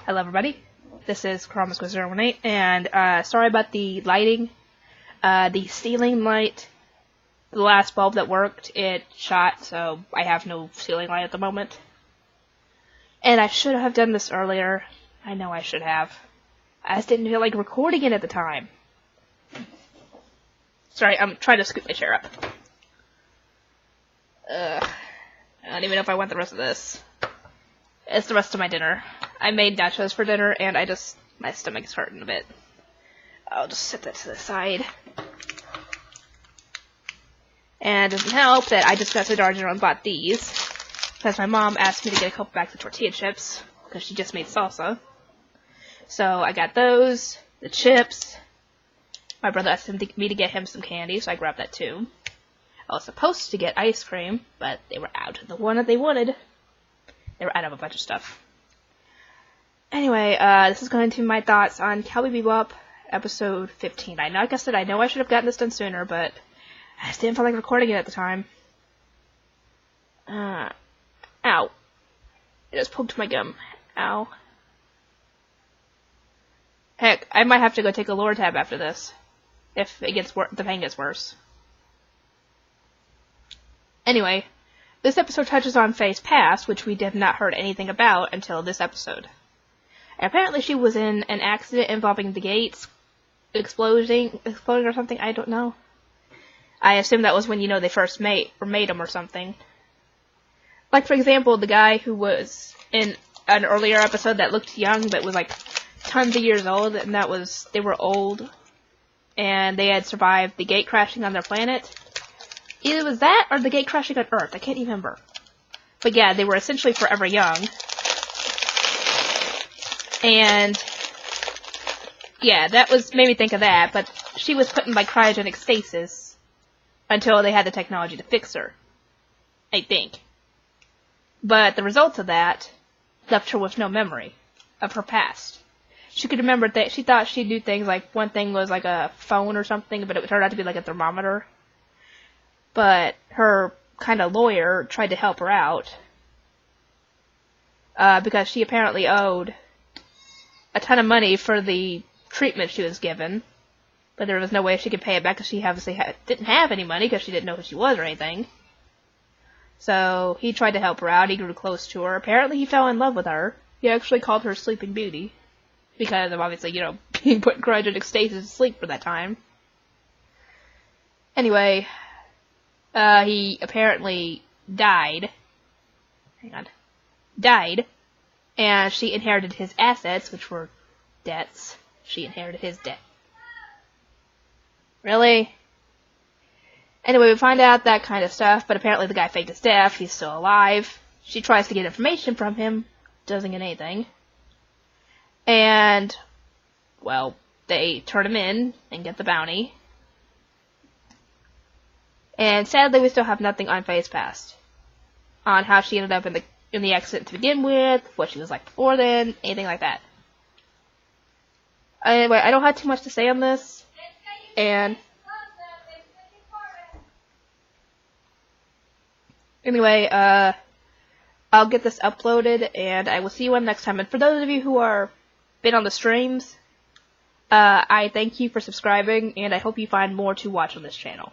Hello everybody, this is Chromasquid018, and sorry about the lighting. The ceiling light, the last bulb that worked, it shot, so I have no ceiling light at the moment. And I should have done this earlier. I know I should have. I just didn't feel like recording it at the time. Sorry, I'm trying to scoop my chair up. I don't even know if I want the rest of this. It's the rest of my dinner. I made nachos for dinner, and my stomach is hurting a bit. I'll just set that to the side. And it doesn't help that I just got to Dollar General and bought these, because my mom asked me to get a couple bags of tortilla chips, because she just made salsa. So I got those, the chips. My brother asked me to get him some candy, so I grabbed that too. I was supposed to get ice cream, but they were out of the one that they wanted. They were out of a bunch of stuff. Anyway, this is going to be my thoughts on Cowboy Bebop, episode 15. I know, like I said, I know I should have gotten this done sooner, but I just didn't feel like recording it at the time. Ow. It just poked my gum. Ow. Heck, I might have to go take a lower tab after this, if it gets the pain gets worse. Anyway, this episode touches on Faye's past, which we have not heard anything about until this episode. Apparently she was in an accident involving the gates exploding or something, I don't know. I assume that was when, they first made them or something. Like, for example, the guy who was in an earlier episode that looked young but was like tons of years old, and they were old, and they had survived the gate crashing on their planet. Either it was that or the gate crashing on Earth. I can't even remember. But yeah, they were essentially forever young. And yeah, made me think of that. But she was put in like cryogenic stasis until they had the technology to fix her, I think. But the results of that left her with no memory of her past. She could remember that she thought she'd do things like one thing was like a phone or something, but it turned out to be like a thermometer. But her kind of lawyer tried to help her out because she apparently owed a ton of money for the treatment she was given, but there was no way she could pay it back because she obviously didn't have any money because she didn't know who she was or anything. So he tried to help her out. He grew close to her. Apparently he fell in love with her. He actually called her Sleeping Beauty because of obviously, being put in cryogenic stasis to sleep for that time. Anyway, he apparently died, and she inherited his assets, which were debts. She inherited his debt. Really? Anyway, we find out that kind of stuff, but apparently the guy faked his death. He's still alive. She tries to get information from him, doesn't get anything. And, well, they turn him in and get the bounty. And sadly, we still have nothing on Faye's past. On how she ended up in the accident to begin with, what she was like before then, anything like that. Anyway, I don't have too much to say on this. And anyway, I'll get this uploaded, and I will see you on next time. And for those of you who are been on the streams, I thank you for subscribing, and I hope you find more to watch on this channel.